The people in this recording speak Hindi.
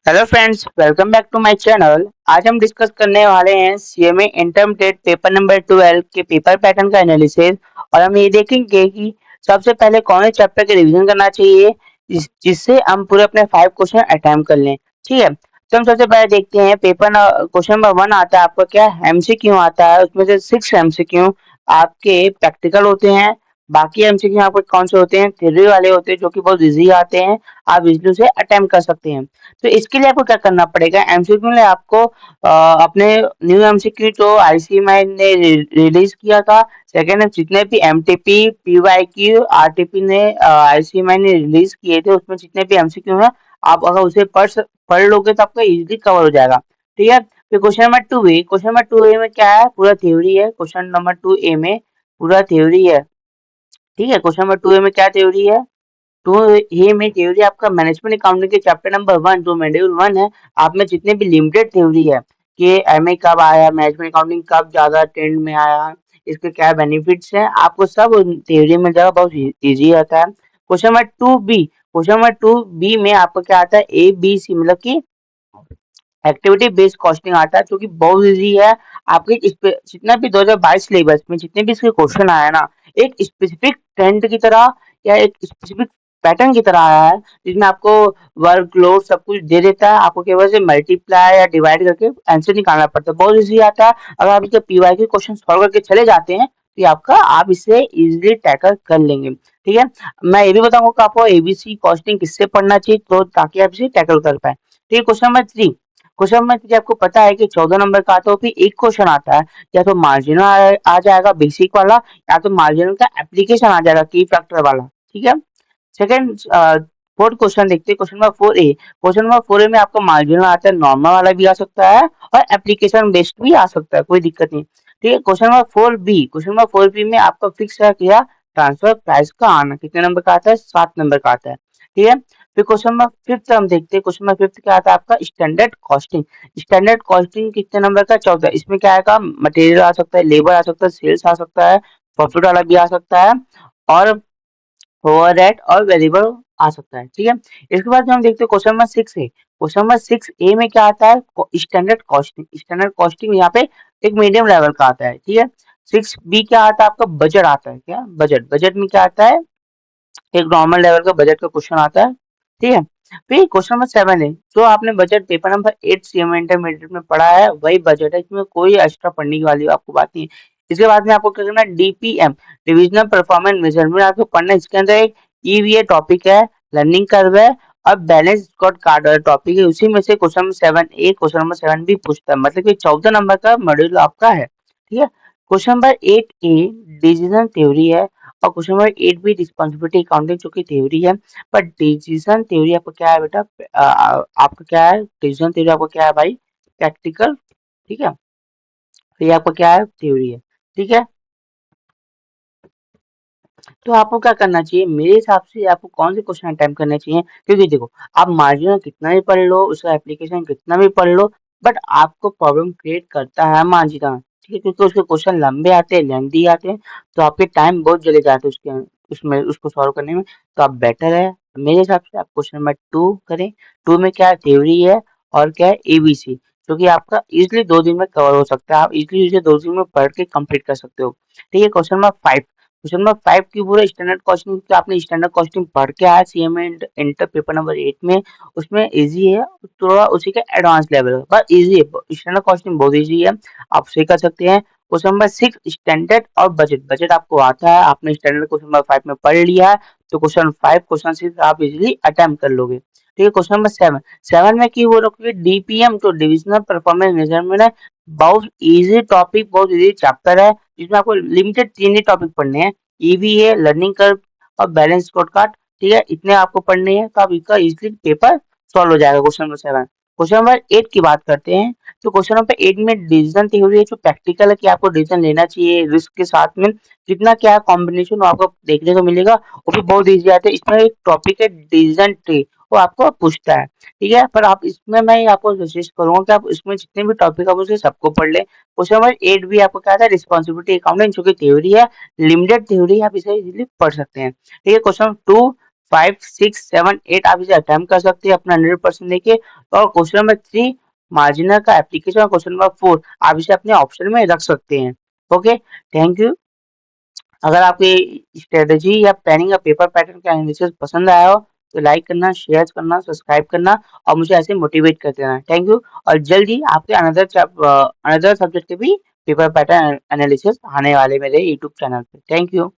Hello friends, welcome back to my channel. आज हम डिस्कस करने वाले हैं सीएमए इंटरमीडिएट पेपर नंबर 12 के पेपर पैटर्न का एनालिसिस। और हम ये देखेंगे कि सबसे पहले कौन से चैप्टर के रिवीजन करना चाहिए जिससे हम पूरे अपने 5 क्वेश्चन अटेम्प्ट कर लें। ठीक है, तो हम सबसे पहले देखते हैं पेपर क्वेश्चन नंबर 1 आता है आपका क्या एमसीक्यू आता है। उसमें से 6 एमसीक्यू आपके प्रैक्टिकल होते हैं। बाकी एमसीक्यू आपके कौन से होते हैं, थ्योरी वाले होते हैं जो कि बहुत इजी आते हैं। आप इजली उसे अटेम्प्ट कर सकते हैं। तो इसके लिए आपको क्या करना पड़ेगा, एमसीक्यू में आपको अपने न्यू एमसीक्यू जो आईसीएमआई ने रिलीज किया था। सेकेंड, जितने भी एमटीपी पीवाईक्यू आरटीपी ने आईसीएमआई ने रिलीज किए थे उसमें जितने भी एमसीक्यू हैं, आप अगर उसे पढ़ लोगे तो आपका इजीली कवर हो जाएगा। ठीक है, फिर क्वेश्चन नंबर 2 ए में क्या है, पूरा थ्योरी है। क्वेश्चन नंबर 2 ए में पूरा थ्योरी है। ठीक है, क्वेश्चन नंबर 2 ए में क्या थ्योरी है, तो ये में थ्योरी आपका मैनेजमेंट अकाउंटिंग के चैप्टर नंबर 1 जो मॉड्यूल 1 है। आप में जितने भी लिमिटेड थ्योरी है कि एमए कब आया, मैनेजमेंट अकाउंटिंग कब ज्यादा ट्रेंड में आया, इसके क्या बेनिफिट्स हैं, आपको सब थ्योरी में जाएगा, बहुत इजी आता है। क्वेश्चन नंबर 2 बी में आपको क्या आता है, ए बी सी मतलब की एक्टिविटी बेस्ड कॉस्टिंग आता है जो कि बहुत इजी है। आपके जितना भी 2022 सिलेबस में जितने भी इसके क्वेश्चन आया ना, एक स्पेसिफिक ट्रेंड की तरह या एक स्पेसिफिक पैटर्न की तरह आया है, जिसमें आपको वर्कलोड सब कुछ दे देता है। आपको केवल से मल्टीप्लाई या डिवाइड करके आंसर निकालना पड़ता है, बहुत इजी आता है। अगर आप इसके पीवाई के क्वेश्चन सॉल्व करके चले जाते हैं तो आप इसे इजीली टैकल कर लेंगे। ठीक है, मैं ये भी बताऊंगा कि आपको एबीसी कॉस्टिंग किससे पढ़ना चाहिए तो ताकि आप इसे टैकल कर पाए। ठीक है, क्वेश्चन नंबर 3 आपको पता है कि 14 नंबर का आता है, फिर एक क्वेश्चन आता है, या तो मार्जिनल आ जाएगा बेसिक वाला, या तो मार्जिनल का एप्लीकेशन आ जाएगा की फैक्टर वाला। ठीक है, सेकंड फोर्थ क्वेश्चन देखते हैं, क्वेश्चन नंबर 4 ए में आपको मार्जिनल आता है, नॉर्मल वाला भी आ सकता है और एप्लीकेशन बेस्ड भी आ सकता है, कोई दिक्कत नहीं। ठीक है, क्वेश्चन नंबर 4 बी में आपका फिक्स है किया ट्रांसफर प्राइस का आना, कितने नंबर का आता है, 7 नंबर का आता है। ठीक है, फिर क्वेश्चन नंबर 5 हम देखते हैं, क्वेश्चन नंबर 5 क्या आता है आपका स्टैंडर्ड कॉस्टिंग कितने नंबर का, 14। इसमें क्या आएगा, मटेरियल आ सकता है, लेबर आ सकता है, सेल्स आ सकता है, प्रॉफिट वाला भी आ सकता है, और ओवरहेड और वेरिएबल आ सकता है। ठीक है, इसके बाद जो हम देखते हैं क्वेश्चन नंबर 6 ए में क्या आता है, स्टैंडर्ड कॉस्टिंग यहाँ पे एक मीडियम लेवल का आता है। ठीक है, 6 बी क्या आता है आपका, बजट आता है, क्या बजट में क्या आता है, एक नॉर्मल लेवल का बजट का क्वेश्चन आता है। ठीक है, फिर क्वेश्चन नंबर 7 है, जो आपने budget paper number 8 CM intermediate में पढ़ा है वही बजट है, इसमें कोई एक्स्ट्रा पढ़ने की वाली आपको बात नहीं है। इसके बाद में आपको क्या करना है, डीपीएम डिविजनल परफॉर्मेंस मेजरमेंट आपको पढ़ना है। इसके अंदर एक ईवीए टॉपिक है, लर्निंग कर्व है, और बैलेंस स्कोर कार्ड वाला टॉपिक है। उसी में से क्वेश्चन नंबर 7 बी पूछता है, मतलब कि 14 नंबर का मॉड्यूल आपका है। ठीक है, question number 8 a decision theory है, और क्वेश्चन नंबर 8 भी रिस्पॉन्सिबिलिटी अकाउंटिंग जो कि थ्योरी है। पर डिसीजन थ्योरी आपका क्या है बेटा, आपका क्या है, डिसीजन थ्योरी आपका क्या है भाई, प्रैक्टिकल। ठीक है, तो ये आपका क्या है, थ्योरी है। ठीक है, तो आपको क्या करना चाहिए, मेरे हिसाब से आपको कौन से क्वेश्चन अटेम्प्ट करने चाहिए, क्योंकि देखो आप मार्जिनल कितना भी पढ़ लो, उसका एप्लीकेशन कितना भी पढ़ लो, बट आपको प्रॉब्लम क्रिएट करता है मार्जिनल। ठीक है, क्योंकि उसके क्वेश्चन लंबे आते हैं, लेंथी आते हैं, तो आपके टाइम बहुत चले जाते हैं उसमें उसको सॉल्व करने में। तो आप बेटर है मेरे हिसाब से आप क्वेश्चन नंबर 2 करें। 2 में क्या थ्योरी है और क्या है एबीसी, जो कि आपका इजिली 2 दिन में कवर हो सकता है, आप इजिली इसे 2 दिन में पढ़ के कंप्लीट कर सकते हो। ठीक है, क्वेश्चन नंबर 5 की पूरा स्टैंडर्ड कॉस्टिंग, तो आपने स्टैंडर्ड कॉस्टिंग पढ़ के आया सीएमए इंटर पेपर नंबर 8 में, उसमें इजी है, थोड़ा उसी का एडवांस लेवल है, पर इजी है, स्टैंडर्ड कॉस्टिंग बहुत इजी है, आप उसे कर सकते हैं। क्वेश्चन नंबर 6 स्टैंडर्ड और बजट, बजट आपको आता है, आपने स्टैंडर्ड क्वेश्चन नंबर 5 में पढ़ लिया है, तो क्वेश्चन 5 क्वेश्चन 6 आप इजिली अटेम्प्ट कर लोगे। ठीक है, क्वेश्चन नंबर 7 में की वो रखोगे डीपीएम, तो डिविजनल परफॉर्मेंस मेजरमेंट है। बहुत इजी टॉपिक, बहुत इजी चैप्टर है, जिसमें आपको लिमिटेड 3 ही टॉपिक पढ़ने हैं, ईवीए, लर्निंग कर्व और बैलेंस स्कोरकार्ड। ठीक है, इतने आपको पढ़ने हैं, तो आप इसका इजीली पेपर सॉल्व हो जाएगा। क्वेश्चन नंबर 8 की बात करते हैं, तो क्वेश्चन नंबर 8 में डिसीजन थ्योरी है, जो प्रैक्टिकल है कि आपको डिसीजन लेना चाहिए रिस्क के साथ में, कितना क्या कॉम्बिनेशन आपको देखने को मिलेगा, वो भी बहुत इजी आता है। इसमें एक टॉपिक है डिसीजन ट्री, वो आपको पूछता है। ठीक है, पर आप इसमें मैं आपको सजेस्ट करूंगा कि आप इसमें जितने भी टॉपिक आप उसे सबको पढ़ ले। क्वेश्चन नंबर 8 भी आपको क्या था, रिस्पॉन्सिबिलिटी अकाउंटिंग जो कि थ्योरी है, लिमिटेड थ्योरी, आप इसे इजीली पढ़ सकते हैं। ठीक है, क्वेश्चन 2 5, 6, 7, 8 आप इसे अटेम्प्ट कर सकते हैं अपना 100% देके। और क्वेश्चन नंबर 3 मार्जिनल का एप्लीकेशन और क्वेश्चन नंबर 4 आप इसे अपने ऑप्शन में रख सकते हैं। Okay, thank you. अगर आपको ये स्ट्रेटजी या प्लानिंग या पेपर पैटर्न का एनालिसिस पसंद आया हो तो लाइक करना, शेयर करना, सब्सक्राइब करना और मुझे ऐसे मोटिवेट करते रहना। Thank you. और जल्दी आपके अनदर सब्जेक्ट के भी पेपर पैटर्न एनालिसिस आने वाले मेरे यूट्यूब चैनल पे। Thank you.